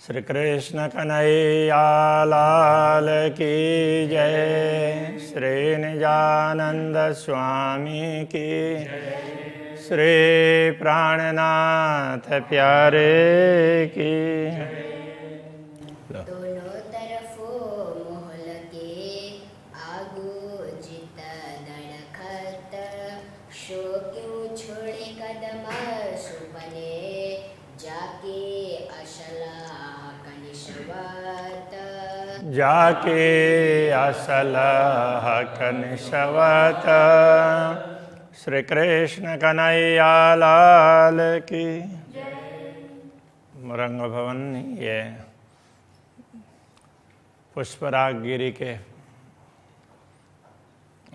श्री कृष्ण कन्हैया लाल की जय। श्री निजानंद स्वामी की श्री प्राणनाथ प्यारे की। दोनों तरफों मोहल के आगू जित दड़खत, शो क्यों छोड़े कदम सुपने, जाके असलाह कनिशवत। जाके असलाह कनिशवत। श्री कृष्ण कन्हैया लाल की। रंग भवन ये पुष्पराग गिरी के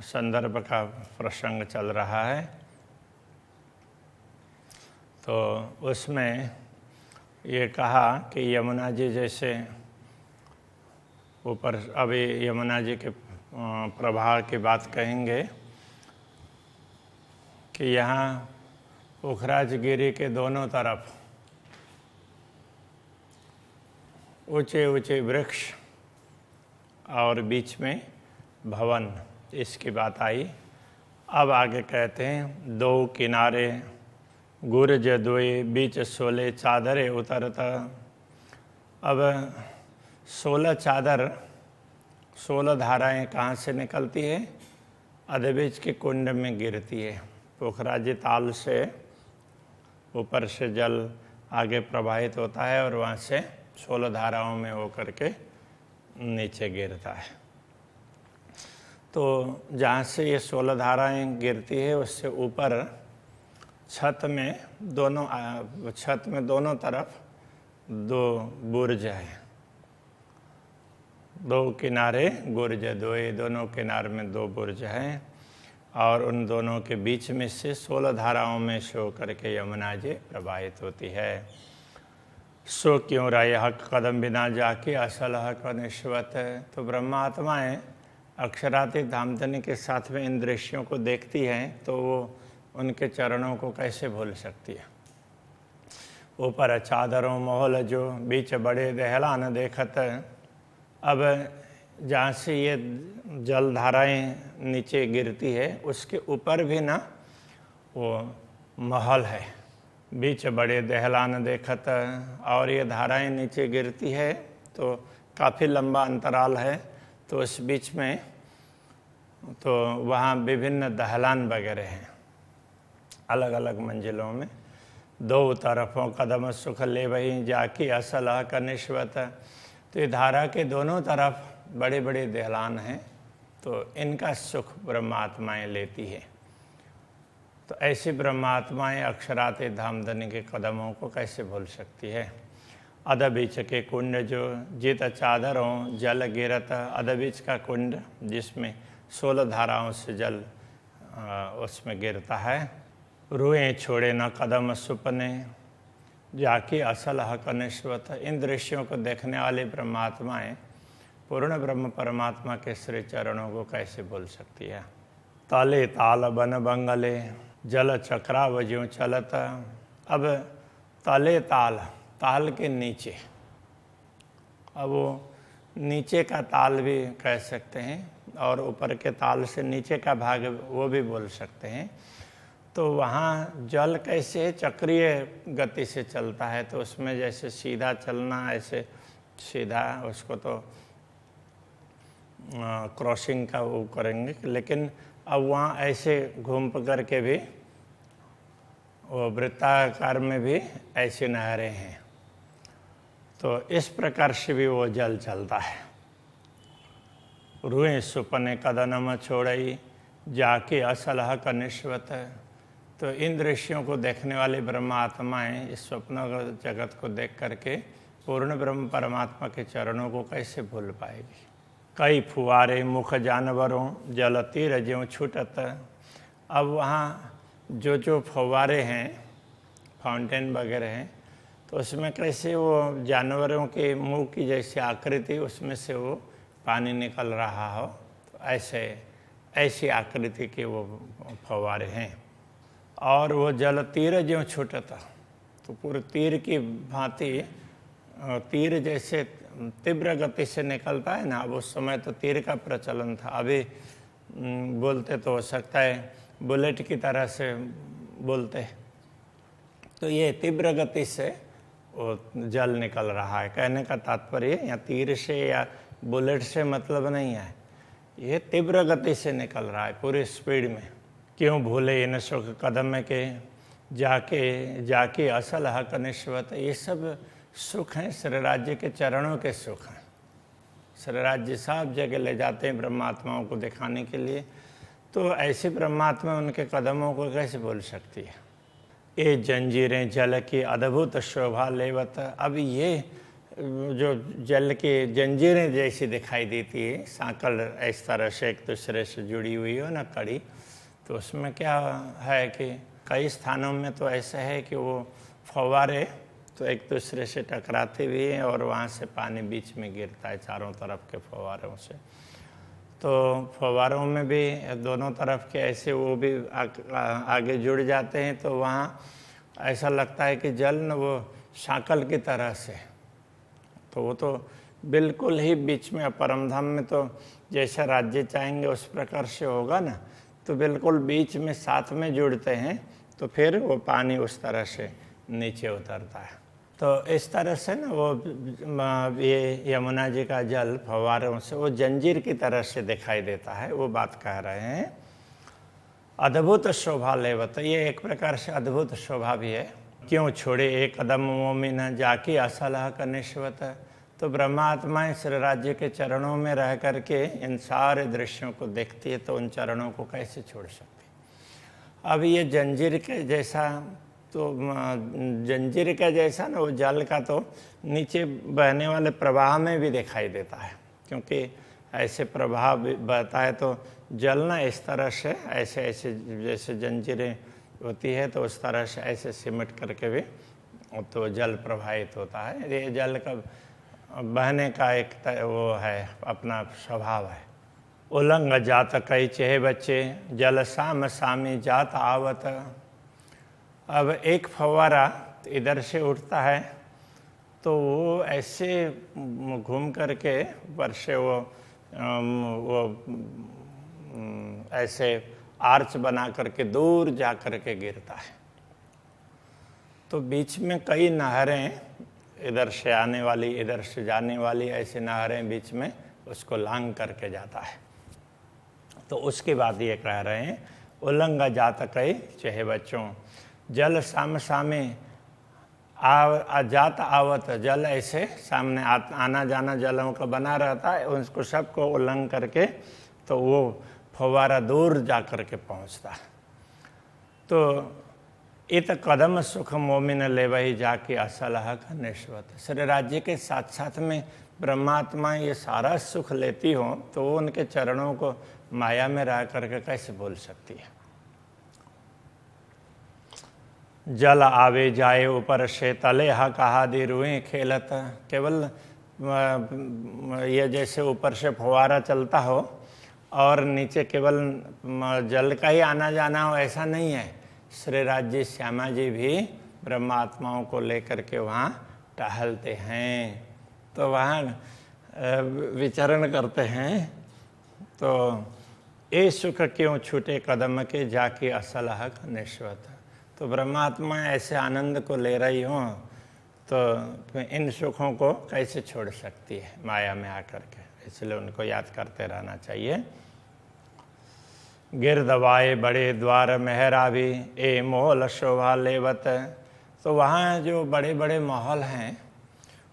संदर्भ का प्रसंग चल रहा है। तो उसमें ये कहा कि यमुना जी जैसे ऊपर, अभी यमुना जी के प्रभाव की बात कहेंगे कि यहाँ पुखराज गिरी के दोनों तरफ ऊंचे ऊंचे वृक्ष और बीच में भवन, इसकी बात आई। अब आगे कहते हैं, दो किनारे गुरज दोए, बीच 16 चादरें उतरता। अब 16 चादर, 16 धाराएं कहाँ से निकलती है? अधबीज के कुंड में गिरती है। पोखराजी ताल से ऊपर से जल आगे प्रवाहित होता है और वहाँ से 16 धाराओं में होकर के नीचे गिरता है। तो जहाँ से ये 16 धाराएं गिरती है उससे ऊपर छत में दोनों तरफ 2 बुर्ज है। 2 किनारे गुर्ज दोए, दोनों किनारे में 2 बुर्ज हैं और उन दोनों के बीच में से 16 धाराओं में सो करके यमुना जी प्रवाहित होती है। सो क्यों राय हक कदम बिना जाके असल हक निश्वत। तो ब्रह्मात्माएँ अक्षरातीत धामधनी के साथ में इन दृश्यों को देखती हैं तो वो उनके चरणों को कैसे भूल सकती है। ऊपर चादरों मोहल जो, बीच बड़े दहलान देखत। अब जहाँ से ये जलधाराएँ नीचे गिरती है उसके ऊपर भी ना वो महल है, बीच बड़े दहलान देखत। और ये धाराएं नीचे गिरती है तो काफ़ी लंबा अंतराल है, तो उस बीच में तो वहाँ विभिन्न दहलान वगैरह हैं अलग अलग मंजिलों में। 2 तरफों कदम सुख ले वही, जाकी असलह का निश्वत। तो ये धारा के दोनों तरफ बड़े बड़े दहलान हैं, तो इनका सुख ब्रह्मात्माएँ लेती है। तो ऐसी ब्रह्मात्माएँ अक्षराते धामधनी के कदमों को कैसे भूल सकती है। अधबीच के कुंड जो, जित चादरों जल गिरत। अधबीच का कुंड जिसमें 16 धाराओं से जल उसमें गिरता है। रुएं छोड़े न कदम सुपने, जाकी असल हक निश्वत। इन दृश्यों को देखने वाली ब्रह्मात्माएँ पूर्ण ब्रह्म परमात्मा के श्री चरणों को कैसे भूल सकती है। ताले ताल बन बंगले, जल चक्राव ज्यों चलत। अब ताले ताल, ताल के नीचे, अब वो नीचे का ताल भी कह सकते हैं और ऊपर के ताल से नीचे का भाग वो भी बोल सकते हैं। तो वहाँ जल कैसे चक्रीय गति से चलता है, तो उसमें जैसे सीधा चलना, ऐसे सीधा उसको तो क्रॉसिंग का वो करेंगे, लेकिन अब वहाँ ऐसे घूम करके भी वो वृत्ताकार में भी ऐसी नहरें हैं। तो इस प्रकार से भी वो जल चलता है। रुएं सुपने कदनम छोड़ई, जाके असलह का निश्वत। तो इन दृश्यों को देखने वाले ब्रह्मात्माएँ इस स्वप्न जगत को देख करके पूर्ण ब्रह्म परमात्मा के चरणों को कैसे भूल पाएगी। कई फुआरे मुख जानवरों, जल तीर ज्यों छूटत। अब वहाँ जो फव्वारे हैं, फाउंटेन वगैरह हैं, तो उसमें कैसे वो जानवरों के मुंह की जैसी आकृति उसमें से वो पानी निकल रहा हो, तो ऐसी आकृति के वो फव्वारे हैं। और वो जल तीर ज्यों छूटता, तो पूरे तीर की भांति तीर जैसे तीव्र गति से निकलता है ना, अब उस समय तो तीर का प्रचलन था, अभी बोलते तो हो सकता है बुलेट की तरह से बोलते। तो ये तीव्र गति से वो जल निकल रहा है। कहने का तात्पर्य या तीर से या बुलेट से मतलब नहीं है, ये तीव्र गति से निकल रहा है पूरी स्पीड में। क्यों भूले इन सुख कदम के जाके असल हक निश्वत। ये सब सुख हैं, श्री राज्य के चरणों के सुख हैं। श्री राज्य सब जगह ले जाते हैं ब्रह्मात्माओं को दिखाने के लिए, तो ऐसी ब्रह्मात्मा उनके कदमों को कैसे भूल सकती है। ये जंजीरें जल की अद्भुत शोभा लेवत। अब ये जो जल की जंजीरें जैसी दिखाई देती है, सांकल इस तरह से एक दूसरे से जुड़ी हुई हो ना, कड़ी, तो उसमें क्या है कि कई स्थानों में तो ऐसा है कि वो फव्वारे तो एक दूसरे से टकराते हुए हैं और वहाँ से पानी बीच में गिरता है चारों तरफ के फव्वारों से। तो फव्वारों में भी दोनों तरफ के ऐसे वो भी आगे जुड़ जाते हैं, तो वहाँ ऐसा लगता है कि जल न वो सांकल की तरह से, तो वो तो बिल्कुल ही बीच में, परमधाम में तो जैसा राज्य चाहेंगे उस प्रकार से होगा ना, तो बिल्कुल बीच में साथ में जुड़ते हैं, तो फिर वो पानी उस तरह से नीचे उतरता है। तो इस तरह से ना वो ये यमुना जी का जल फव्वारों से वो जंजीर की तरह से दिखाई देता है, वो बात कह रहे हैं। अद्भुत शोभा लेवत, ये एक प्रकार से अद्भुत शोभा भी है। क्यों छोड़े एक कदम मोमिन जाके असल हक निश्वत। तो ब्रह्मात्माएं श्री राज्य के चरणों में रह करके इन सारे दृश्यों को देखती है, तो उन चरणों को कैसे छोड़ सकती। अब ये जंजीर के जैसा, तो जंजीर का जैसा ना वो जल का तो नीचे बहने वाले प्रवाह में भी दिखाई देता है, क्योंकि ऐसे प्रवाह बहता है तो जल ना इस तरह से ऐसे ऐसे जैसे जंजीरें होती है, तो उस तरह से ऐसे सिमट करके भी तो जल प्रवाहित होता है। ये जल का बहने का एक वो है, अपना स्वभाव है। उलंग जात कई चेह बच्चे जल साम सामी जात आवत। अब एक फव्वारा इधर से उठता है, तो वो ऐसे घूम करके ऊपर से वो ऐसे आर्च बना करके दूर जा करके गिरता है। तो बीच में कई नहरें, इधर से आने वाली इधर से जाने वाली, ऐसी नहरें बीच में उसको लांग करके जाता है। तो उसके बाद ये कह रहे हैं उल्लंघा जात कई चहे बच्चों जल साम सामे जात आवत। जल ऐसे सामने आना जाना जलों का बना रहता है, उसको सबको उल्लंघन करके तो वो फव्वारा दूर जा करके पहुँचता है। तो इत कदम सुख मोमिन ले वही जाके असल हक निश्वत। श्री राज्य के साथ साथ में ब्रह्मात्मा ये सारा सुख लेती हो, तो वो उनके चरणों को माया में रह करके कैसे भूल सकती है। जल आवे जाए ऊपर से तले हा कहा दी रुएं खेलत। केवल ये जैसे ऊपर से फव्वारा चलता हो और नीचे केवल जल का ही आना जाना हो, ऐसा नहीं है। श्री राज्य श्यामा जी भी ब्रह्मात्माओं को लेकर के वहाँ टहलते हैं, तो वहाँ विचरण करते हैं। तो ए सुख क्यों छूटे कदम के जाके असल हक निश्वत। तो ब्रह्मात्मा ऐसे आनंद को ले रही हो, तो इन सुखों को कैसे छोड़ सकती है माया में आकर के, इसलिए उनको याद करते रहना चाहिए। गिरदवाए बड़े द्वार मेहरा भी ए मोहल शोभा लेवत। तो वहाँ जो बड़े बड़े महल हैं,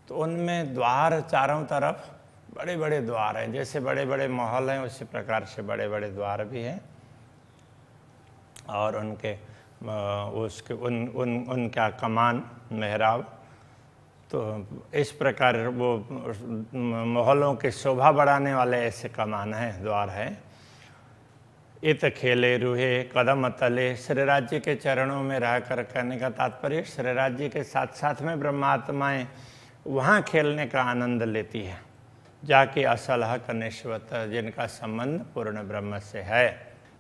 तो उनमें द्वार चारों तरफ बड़े बड़े द्वार हैं। जैसे बड़े बड़े महल हैं उसी प्रकार से बड़े बड़े द्वार भी हैं, और उनके उसके उनका कमान मेहराब। तो इस प्रकार वो महलों की शोभा बढ़ाने वाले ऐसे कमान हैं, द्वार हैं। इत खेले रूहे कदम तले। श्री राज्य के चरणों में रहकर, करने का तात्पर्य श्री राज्य के साथ साथ में ब्रह्मात्माएं वहाँ खेलने का आनंद लेती है, जाके असल हक निश्वत, जिनका संबंध पूर्ण ब्रह्म से है।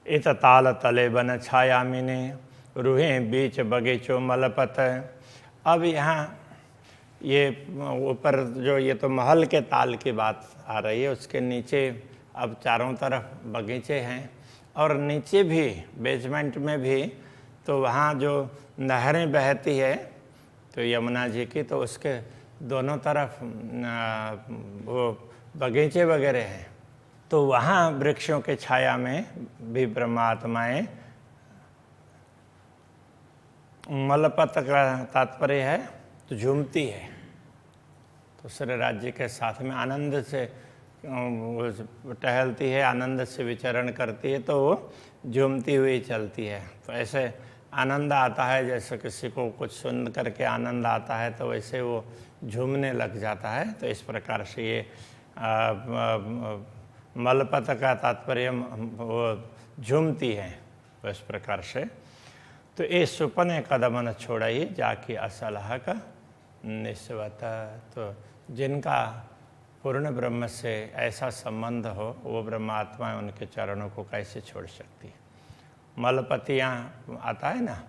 इत ताल तले बन छाया मिने रूहे बीच बगीचों मलपत। अब यहाँ ये ऊपर जो ये तो महल के ताल की बात आ रही है, उसके नीचे अब चारों तरफ बगीचे हैं और नीचे भी बेसमेंट में भी तो वहाँ जो नहरें बहती है तो यमुना जी की, तो उसके दोनों तरफ वो बगीचे वगैरह हैं। तो वहाँ वृक्षों के छाया में भी ब्रह्मात्माएं, मलपत का तात्पर्य है तो झूमती है, तो श्री राज्य के साथ में आनंद से टहलती है, आनंद से विचरण करती है, तो वो झूमती हुई चलती है। तो ऐसे आनंद आता है, जैसे किसी को कुछ सुन करके आनंद आता है तो वैसे वो झूमने लग जाता है। तो इस प्रकार से ये मलपत का तात्पर्य वो झूमती है, तो इस प्रकार से। तो ये सुपने कदम न छोड़ाई जाके असलह का निस्वत, तो जिनका पूर्ण ब्रह्म से ऐसा संबंध हो वो ब्रह्मात्मा उनके चरणों को कैसे छोड़ सकती है। मलपतियाँ आता है ना,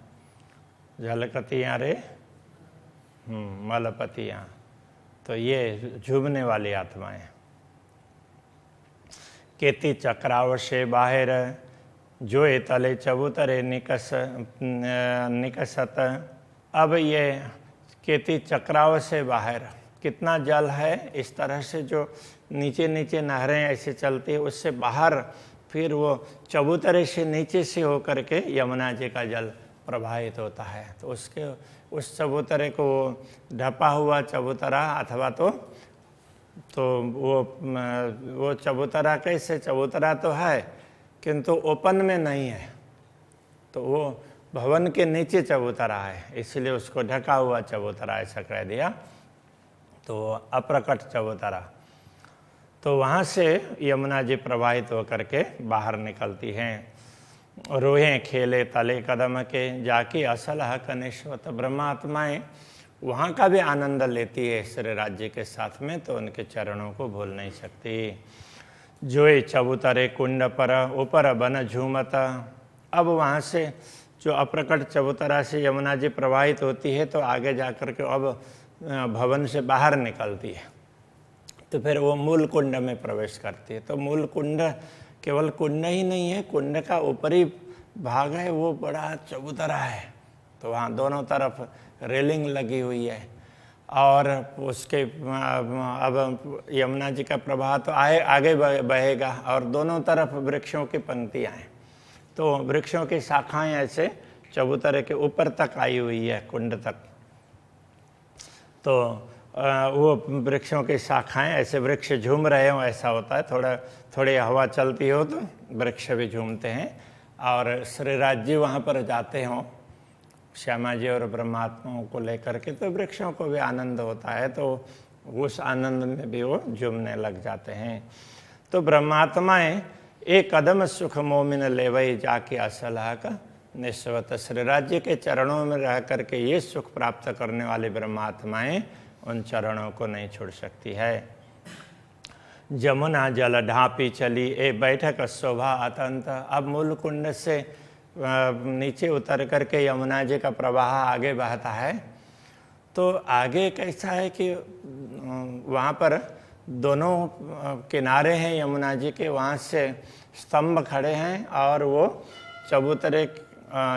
झलकतियाँ रे मलपतियाँ, तो ये झूमने वाली आत्माएं। केती चक्राव से बाहर जोए तले चबूतरे निकसत। अब ये केती चक्राव से बाहर कितना जल है, इस तरह से जो नीचे नीचे नहरें ऐसे चलती है उससे बाहर फिर वो चबूतरे से नीचे से होकर के यमुना जी का जल प्रवाहित होता है। तो उसके उस चबूतरे को ढपा हुआ चबूतरा अथवा तो वो चबूतरा कैसे, चबूतरा तो है किंतु ओपन में नहीं है, तो वो भवन के नीचे चबूतरा है, इसलिए उसको ढका हुआ चबूतरा ऐसा कह दिया, तो अप्रकट चबूतरा। तो वहाँ से यमुना जी प्रवाहित होकर के बाहर निकलती हैं। रोहें खेले तले कदम के जाके असलह कनिष्वत। ब्रह्मात्माएं वहाँ का भी आनंद लेती है श्री राज्य के साथ में, तो उनके चरणों को भूल नहीं सकती। जोए चबूतरे कुंड पर ऊपर बन झूमत। अब वहाँ से जो अप्रकट चबूतरा से यमुना जी प्रवाहित होती है, तो आगे जाकर के अब भवन से बाहर निकलती है, तो फिर वो मूल कुंड में प्रवेश करती है। तो मूल कुंड केवल कुंड ही नहीं है, कुंड का ऊपरी भाग है वो बड़ा चबूतरा है, तो वहाँ दोनों तरफ रेलिंग लगी हुई है और उसके अब यमुना जी का प्रवाह तो आगे बहेगा और दोनों तरफ वृक्षों की पंक्तियाँ हैं, तो वृक्षों की शाखाएं ऐसे चबूतरे के ऊपर तक आई हुई है, कुंड तक। तो वो वृक्षों की शाखाएं ऐसे वृक्ष झूम रहे हो ऐसा होता है, थोड़ी हवा चलती हो तो वृक्ष भी झूमते हैं। और श्री राज्य वहाँ पर जाते हों श्यामा जी और ब्रह्मात्माओं को लेकर के, तो वृक्षों को भी आनंद होता है, तो उस आनंद में भी वो झूमने लग जाते हैं। तो ब्रह्मात्माएं एक कदम सुख मोमिन लेवई जाके असलह का निस्वत। श्री राज्य के चरणों में रह करके ये सुख प्राप्त करने वाली ब्रह्मात्माएं उन चरणों को नहीं छोड़ सकती है। जमुना जल ढापी चली ए बैठक शोभा अतंत। अब मूल कुंड से नीचे उतर करके यमुना जी का प्रवाह आगे बहता है, तो आगे कैसा है कि वहाँ पर दोनों किनारे हैं यमुना जी के, वहाँ से स्तंभ खड़े हैं और वो चबूतरे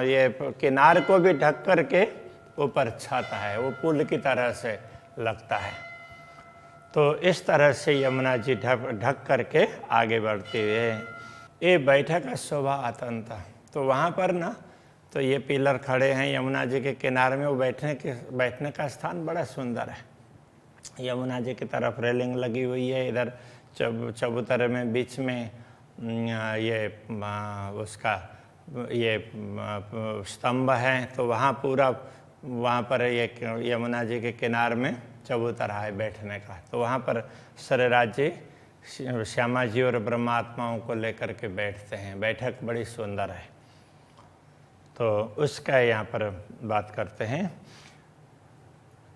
ये किनार को भी ढक करके ऊपर छत है, वो पुल की तरह से लगता है। तो इस तरह से यमुना जी ढक करके आगे बढ़ते हुए ये बैठक शोभा अतंत। तो वहाँ पर ना तो ये पिलर खड़े हैं यमुना जी के किनारे में, वो बैठने का स्थान बड़ा सुंदर है। यमुना जी की तरफ रेलिंग लगी हुई है, इधर चबूतरे में बीच में ये उसका ये स्तंभ है, तो वहाँ पूरा वहाँ पर एक यमुना जी के किनारे में चबूतरा है बैठने का, तो वहाँ पर श्री राज्य श्यामा जी और ब्रह्मात्माओं को लेकर के बैठते हैं। बैठक बड़ी सुंदर है, तो उसका यहाँ पर बात करते हैं।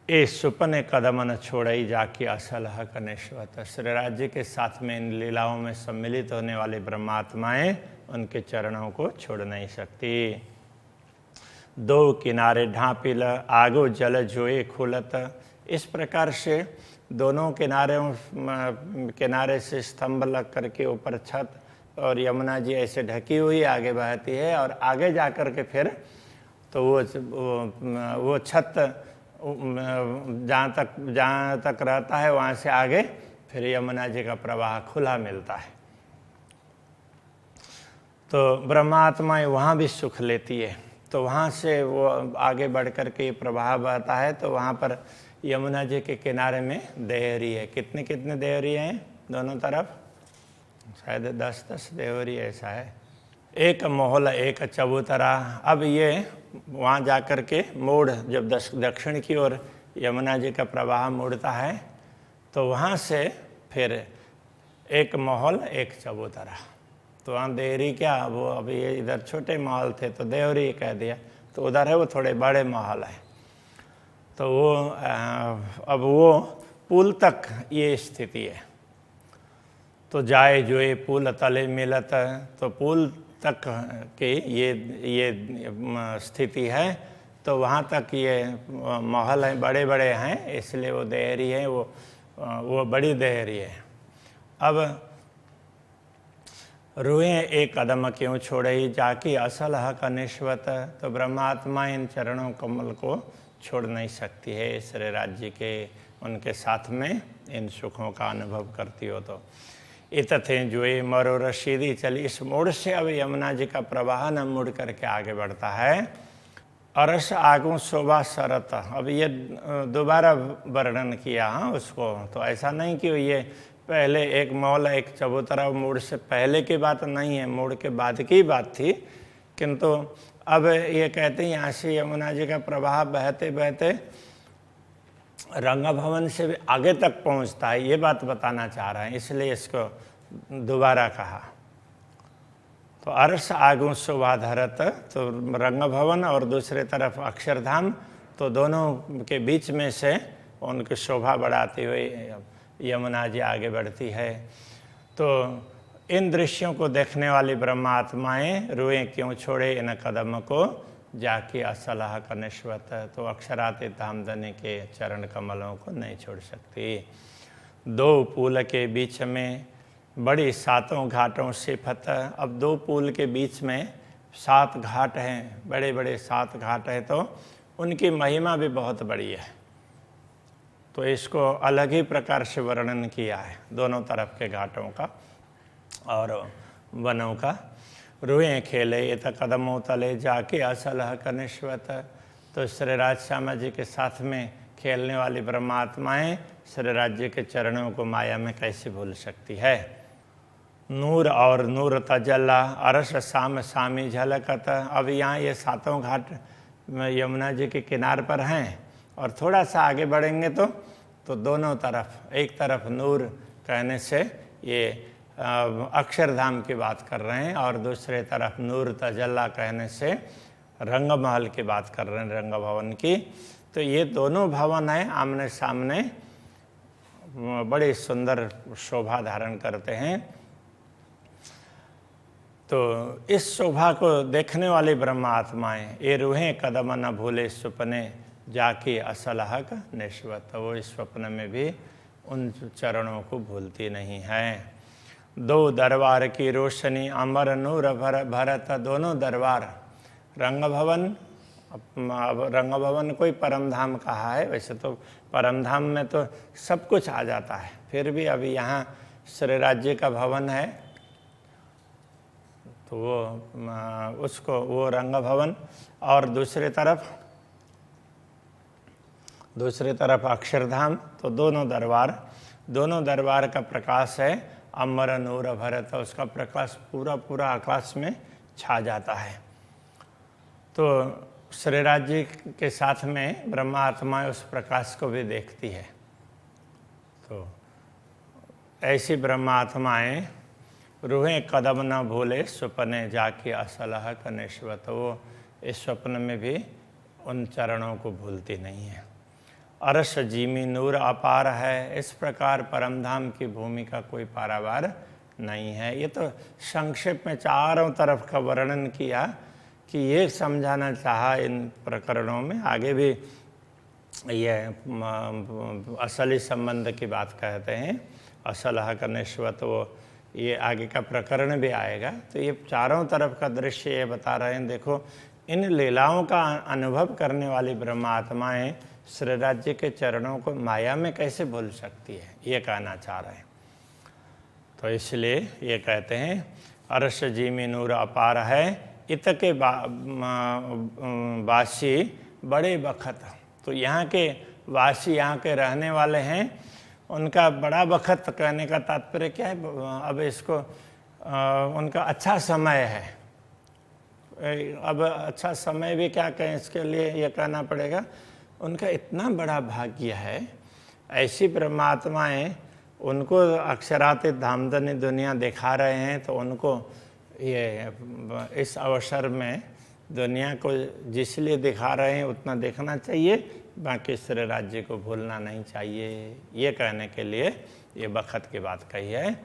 ए सुपने कदम न छोड़ई जाके असलह कनिष्वत। श्री राज्य के साथ में इन लीलाओं में सम्मिलित होने वाली ब्रह्मात्माएं उनके चरणों को छोड़ नहीं सकती। दो किनारे ढापिल आगो जल जोए खुलत इस प्रकार से दोनों किनारे से स्तंभ लग करके ऊपर छत और यमुना जी ऐसे ढकी हुई आगे बहती है, और आगे जा कर के फिर तो वो छत जहाँ तक रहता है वहाँ से आगे फिर यमुना जी का प्रवाह खुला मिलता है। तो ब्रह्मात्मा वहाँ भी सुख लेती है। तो वहाँ से वो आगे बढ़ कर के प्रवाह बहता है, तो वहाँ पर यमुना जी के किनारे में देहरी है। कितने कितने देहरी हैं दोनों तरफ? शायद 10-10 देहरी ऐसा है। एक मोहल एक चबूतरा। अब ये वहाँ जा कर के मोड़, जब दक्षिण की ओर यमुना जी का प्रवाह मुड़ता है तो वहाँ से फिर एक महल एक चबूतरा। तो वहाँ देहरी क्या, वो अभी ये इधर छोटे महल थे तो देहरी कह दिया, तो उधर है वो थोड़े बड़े महल है। तो वो अब वो पुल तक ये स्थिति है। तो जाए जोए पुल तले मिलत, तो पुल तक के ये स्थिति है। तो वहाँ तक ये महल हैं, बड़े बड़े हैं, इसलिए वो देहरी है, वो बड़ी देहरी है। अब रुए एक कदम क्यों छोड़े ही जाकी असल हक निश्वत। तो ब्रह्मात्मा इन चरणों कमल को छोड़ नहीं सकती है। श्री राज्य के उनके साथ में इन सुखों का अनुभव करती हो। तो इत थे जोए मरो रशीदी चली। इस मोड़ से अब यमुना जी का प्रवाह न मुड़ करके आगे बढ़ता है। अरस आगू शोभा सरत। अब ये दोबारा वर्णन किया उसको। तो ऐसा नहीं कि ये पहले एक मौल एक चबूतरा मोड़ से पहले की बात नहीं है, मोड़ के बाद की बात थी। किंतु अब ये कहते हैं यहाँ से यमुना जी का प्रवाह बहते बहते रंग भवन से भी आगे तक पहुँचता है, ये बात बताना चाह रहे हैं, इसलिए इसको दोबारा कहा। तो अरस आगू शोभा धरत, तो रंग भवन और दूसरे तरफ अक्षरधाम, तो दोनों के बीच में से उनकी शोभा बढ़ाती हुई यमुना जी आगे बढ़ती है। तो इन दृश्यों को देखने वाली ब्रह्मात्माएं रुए क्यों छोड़े इन कदम को जाके असलाह का निश्वत। तो अक्षरातीत धामधनी के चरण कमलों को नहीं छोड़ सकती। दो पुल के बीच में बड़ी सातों घाटों से फतह। अब दो पुल के बीच में 7 घाट हैं, बड़े बड़े 7 घाट हैं, तो उनकी महिमा भी बहुत बड़ी है। तो इसको अलग ही प्रकार से वर्णन किया है दोनों तरफ के घाटों का और वनों का। रुए खेले ये तो कदमों तले जाके असलह का निश्वत। तो श्री राज श्यामा जी के साथ में खेलने वाली ब्रह्मात्माएं श्री राज्य के चरणों को माया में कैसे भूल सकती है। नूर और नूर तजल्ला अरस साम सामी झलकत। अब यहाँ ये 7 घाट यमुना जी के किनार पर हैं, और थोड़ा सा आगे बढ़ेंगे तो दोनों तरफ, एक तरफ नूर कहने से ये अक्षरधाम की बात कर रहे हैं, और दूसरे तरफ नूर तजल्ला कहने से रंग महल की बात कर रहे हैं, रंग भवन की। तो ये दोनों भवन हैं आमने सामने, बड़ी सुंदर शोभा धारण करते हैं। तो इस शोभा को देखने वाली ब्रह्मात्माएं ये रूहें कदम न भूले सुपने जाके असल हक निश्वत। वो इस स्वप्न में भी उन चरणों को भूलती नहीं है। 2 दरबार की रोशनी अमर नूर भरत। दोनों दरबार, रंग भवन, रंग भवन कोई परम धाम कहा है, वैसे तो परम धाम में तो सब कुछ आ जाता है, फिर भी अभी यहाँ श्री राज्य का भवन है, तो वो रंग भवन, और दूसरे तरफ अक्षरधाम। तो दोनों दरबार का प्रकाश है अमर नूर भरत। उसका प्रकाश पूरा आकाश में छा जाता है। तो श्री राज्य के साथ में ब्रह्मात्मा उस प्रकाश को भी देखती है। तो ऐसी ब्रह्मात्माएं रूहें कदम न भूले सुपने जाके असलह का निश्वत। वो इस स्वप्न में भी उन चरणों को भूलती नहीं है। अरश जीमी नूर अपार है। इस प्रकार परमधाम की भूमि का कोई पारावार नहीं है। ये तो संक्षेप में चारों तरफ का वर्णन किया कि ये समझाना चाहा इन प्रकरणों में, आगे भी ये असली संबंध की बात कहते हैं। असल हक निश्वत, वो ये आगे का प्रकरण भी आएगा। तो ये चारों तरफ का दृश्य ये बता रहे हैं। देखो, इन लीलाओं का अनुभव करने वाली ब्रह्मात्माएं श्री राज्य के चरणों को माया में कैसे भूल सकती है, ये कहना चाह रहे हैं। तो इसलिए ये कहते हैं अरश जी में नूर अपार है, इत के वासी बड़े बखत। तो यहाँ के वासी, यहाँ के रहने वाले हैं, उनका बड़ा बखत कहने का तात्पर्य क्या है? अब इसको उनका अच्छा समय है। अब अच्छा समय भी क्या कहें, इसके लिए ये कहना पड़ेगा उनका इतना बड़ा भाग्य है। ऐसी परमात्माएं उनको अक्षरातीत धामधनी दुनिया दिखा रहे हैं, तो उनको ये इस अवसर में दुनिया को जिसलिए दिखा रहे हैं उतना देखना चाहिए, बाकी श्री राज्य को भूलना नहीं चाहिए। ये कहने के लिए ये बखत की बात कही है।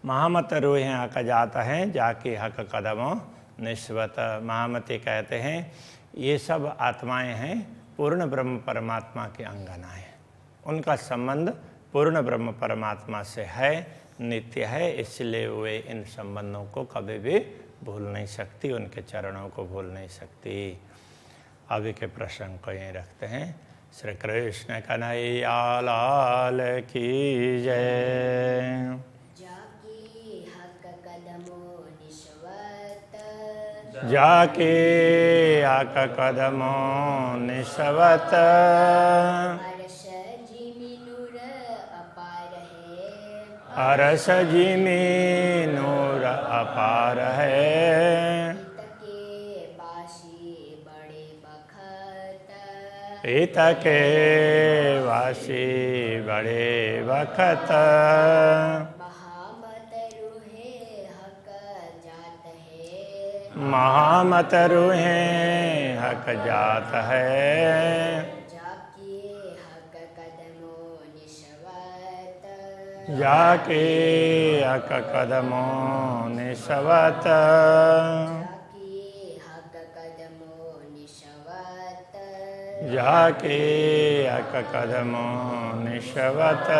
महामत रूहें हक जाता है, जाके हक कदमों निस्वत। महामती कहते हैं ये सब आत्माएं हैं पूर्ण ब्रह्म परमात्मा के अंगनाएं। उनका संबंध पूर्ण ब्रह्म परमात्मा से है, नित्य है, इसलिए वे इन संबंधों को कभी भी भूल नहीं सकती, उनके चरणों को भूल नहीं सकती। अभी के प्रसंग को यहीं रखते हैं। श्री कृष्ण कन्हैया लाल की जय। जाके हक कदमों निस्वत, अरस जी में नूर अपार है, इत के वासी बड़े बखत, महामत रूहें हक जात है, जाके हक कदमों निस्वत, जाके हक कदमों निस्वत।